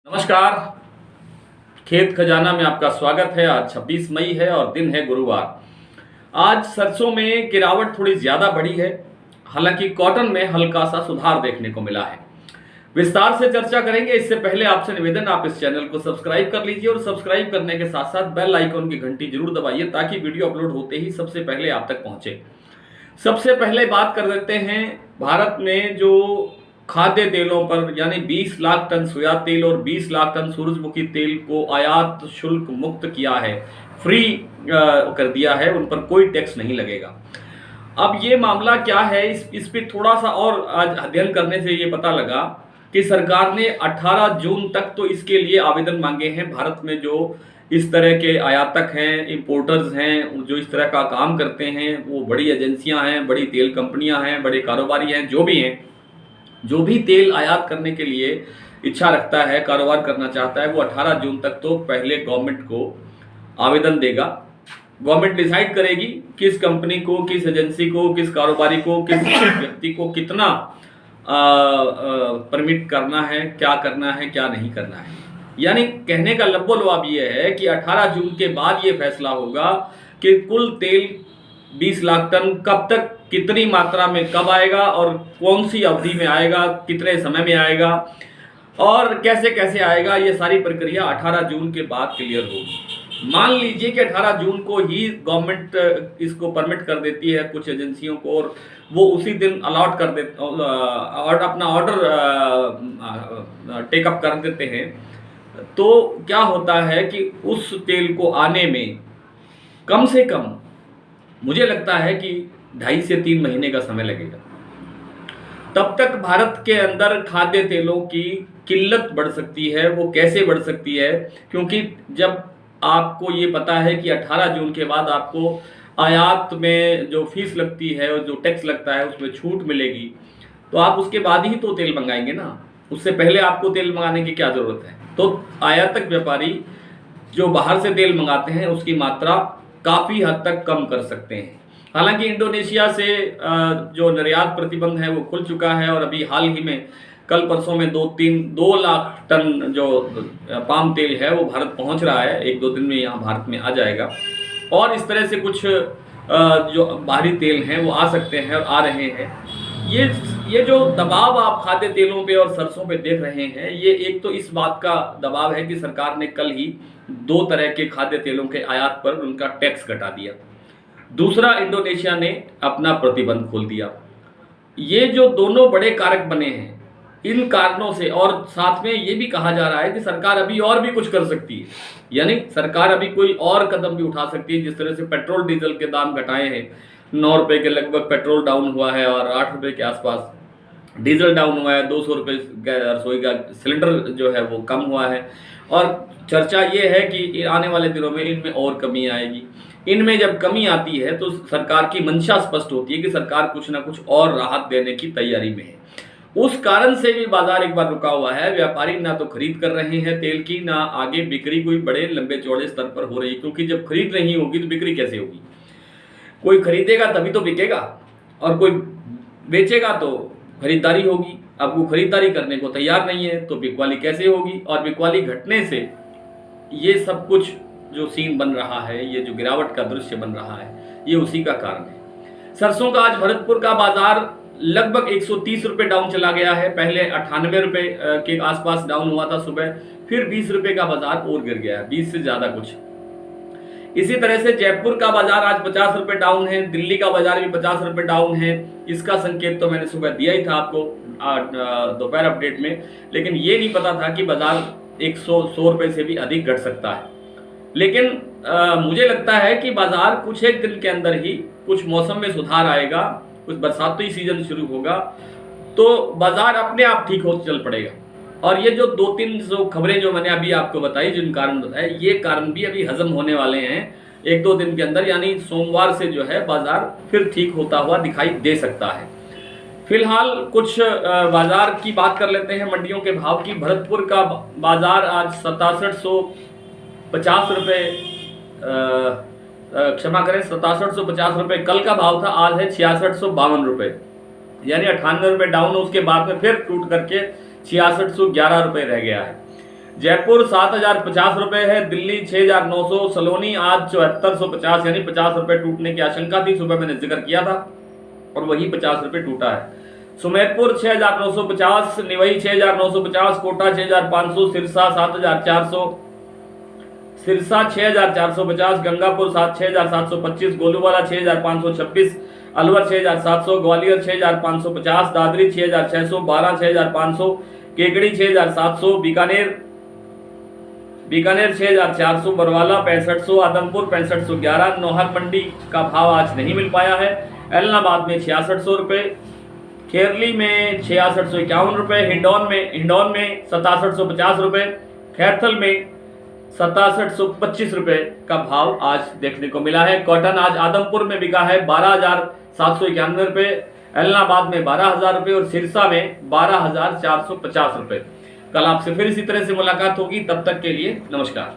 नमस्कार। खेत खजाना में आपका स्वागत है। आज 26 मई है और दिन है गुरुवार। आज सरसों में गिरावट थोड़ी ज्यादा बढ़ी है, हालांकि कॉटन में हल्का सा सुधार देखने को मिला है। विस्तार से चर्चा करेंगे। इससे पहले आपसे निवेदन, आप इस चैनल को सब्सक्राइब कर लीजिए और सब्सक्राइब करने के साथ साथ बेल आइकॉन की घंटी जरूर दबाइए ताकि वीडियो अपलोड होते ही सबसे पहले आप तक पहुंचे। सबसे पहले बात कर लेते हैं भारत में जो खाद्य तेलों पर, यानी 20 लाख टन सोया तेल और 20 लाख टन सूरजमुखी तेल को आयात शुल्क मुक्त किया है, फ्री कर दिया है, उन पर कोई टैक्स नहीं लगेगा। अब ये मामला क्या है, इस पे थोड़ा सा और आज अध्ययन करने से ये पता लगा कि सरकार ने 18 जून तक तो इसके लिए आवेदन मांगे हैं। भारत में जो इस तरह के आयातक हैं, इंपोर्टर्स हैं, जो इस तरह का काम करते हैं, वो बड़ी एजेंसियां हैं, बड़ी तेल कंपनियां हैं, बड़े कारोबारी हैं, जो भी हैं, जो भी तेल आयात करने के लिए इच्छा रखता है, कारोबार करना चाहता है, वो 18 जून तक तो पहले गवर्नमेंट को आवेदन देगा। गवर्नमेंट डिसाइड करेगी किस कंपनी को, किस एजेंसी को, किस कारोबारी को, किस व्यक्ति को कितना परमिट करना है, क्या करना है, क्या नहीं करना है। यानी कहने का लब्बो-लुआब ये है कि 18 जून के बाद ये फैसला होगा कि कुल तेल 20 लाख टन कब तक, कितनी मात्रा में, कब आएगा और कौन सी अवधि में आएगा, कितने समय में आएगा और कैसे कैसे आएगा। ये सारी प्रक्रिया 18 जून के बाद क्लियर होगी। मान लीजिए कि 18 जून को ही गवर्नमेंट इसको परमिट कर देती है कुछ एजेंसियों को और वो उसी दिन अलॉट कर देते और अपना ऑर्डर टेकअप कर देते हैं, तो क्या होता है कि उस तेल को आने में कम से कम मुझे लगता है कि 2.5 से 3 महीने का समय लगेगा। तब तक भारत के अंदर खाद्य तेलों की किल्लत बढ़ सकती है। वो कैसे बढ़ सकती है? क्योंकि जब आपको ये पता है कि 18 जून के बाद आपको आयात में जो फीस लगती है और जो टैक्स लगता है उसमें छूट मिलेगी, तो आप उसके बाद ही तो तेल मंगाएंगे ना। उससे पहले आपको तेल मंगाने की क्या ज़रूरत है? तो आयातक व्यापारी जो बाहर से तेल मंगाते हैं उसकी मात्रा काफ़ी हद तक कम कर सकते हैं। हालांकि इंडोनेशिया से जो निर्यात प्रतिबंध है वो खुल चुका है और अभी हाल ही में कल परसों में 2 लाख टन जो पाम तेल है वो भारत पहुंच रहा है। 1-2 दिन में यहाँ भारत में आ जाएगा और इस तरह से कुछ जो बाहरी तेल हैं वो आ सकते हैं और आ रहे हैं। ये जो दबाव आप खाद्य तेलों पे और सरसों पे देख रहे हैं, ये एक तो इस बात का दबाव है कि सरकार ने कल ही 2 तरह के खाद्य तेलों के आयात पर उनका टैक्स घटा दिया। दूसरा, इंडोनेशिया ने अपना प्रतिबंध खोल दिया। ये जो दोनों बड़े कारक बने हैं, इन कारणों से, और साथ में ये भी कहा जा रहा है कि सरकार अभी और भी कुछ कर सकती है। यानी सरकार अभी कोई और कदम भी उठा सकती है। जिस तरह से पेट्रोल डीजल के दाम घटाए हैं, 9 रुपये के लगभग पेट्रोल डाउन हुआ है और 8 रुपये के आसपास डीजल डाउन हुआ है। 200 रुपये रसोई का सिलेंडर जो है वो कम हुआ है और चर्चा ये है कि आने वाले दिनों में इनमें और कमी आएगी। इनमें जब कमी आती है तो सरकार की मंशा स्पष्ट होती है कि सरकार कुछ ना कुछ और राहत देने की तैयारी में है। उस कारण से भी बाजार एक बार रुका हुआ है। व्यापारी ना तो खरीद कर रहे हैं तेल की, ना आगे बिक्री कोई बड़े लंबे चौड़े स्तर पर हो रही, क्योंकि जब खरीद नहीं होगी तो बिक्री कैसे होगी? कोई खरीदेगा तभी तो बिकेगा और कोई बेचेगा तो खरीदारी होगी। अब वो खरीदारी करने को तैयार नहीं है तो बिकवाली कैसे होगी? और बिकवाली घटने से ये सब कुछ जो सीन बन रहा है, ये जो गिरावट का दृश्य बन रहा है, ये उसी का कारण है। सरसों का आज भरतपुर का बाजार लगभग 130 रुपये डाउन चला गया है। पहले 98 रुपये के आसपास डाउन हुआ था सुबह, फिर 20 रुपये का बाजार और गिर गया है, 20 से ज़्यादा कुछ। इसी तरह से जयपुर का बाजार आज 50 रुपये डाउन है, दिल्ली का बाजार भी 50 रुपये डाउन है। इसका संकेत तो मैंने सुबह दिया ही था आपको दोपहर अपडेट में, लेकिन ये नहीं पता था कि बाजार 100 रुपये से भी अधिक घट सकता है। लेकिन मुझे लगता है कि बाजार कुछ एक दिन के अंदर ही कुछ मौसम में सुधार आएगा, कुछ बरसाती सीजन शुरू होगा तो बाजार अपने आप ठीक हो चल पड़ेगा। और ये जो 2-3 जो खबरें जो मैंने अभी आपको बताई, जिन कारण बताए, ये कारण भी अभी हजम होने वाले हैं 1-2 दिन के अंदर। यानी सोमवार से जो है बाजार फिर ठीक होता हुआ दिखाई दे सकता है। फिलहाल कुछ बाजार की बात कर लेते हैं, मंडियों के भाव की। भरतपुर का बाजार आज 6750 रुपये, क्षमा करें 6750 रुपये कल का भाव था, आज है 6652 रुपये, यानी 98 रुपये डाउन। उसके बाद में फिर टूट करके 6611 रुपये रह गया है। जयपुर 7,050 रुपए है, दिल्ली 6,900, सलोनी आज 7450 यानी 50 रुपए टूटने की आशंका थी, सुबह मैंने जिक्र किया था और वही 50 रुपए टूटा है। सुमेरपुर 6,950, निवई 6,950, कोटा 6,500, सिरसा 7,400, सिरसा 6,450, गंगापुर 6,725, गोलूवाला 6,526, अलवर 6,700, ग्वालियर 6,550, दादरी 6,600, बारां 6,500, केकड़ी 6,700, बीकानेर 6,400, बरवाला 6500, आदमपुर 6511, नौहर मंडी का भाव आज नहीं मिल पाया है। एलनाबाद में 6600 रुपये, खेरली में 6651 रुपये, हिंडौन में 6750 रुपये, खैरथल में 6725 रुपये का भाव आज देखने को मिला है। कॉटन आज आदमपुर में बिका है 12,791 रुपये, एलनाबाद में 12,000 रुपये और सिरसा में 12,450 रुपये। कल आपसे फिर इसी तरह से मुलाकात होगी, तब तक के लिए नमस्कार।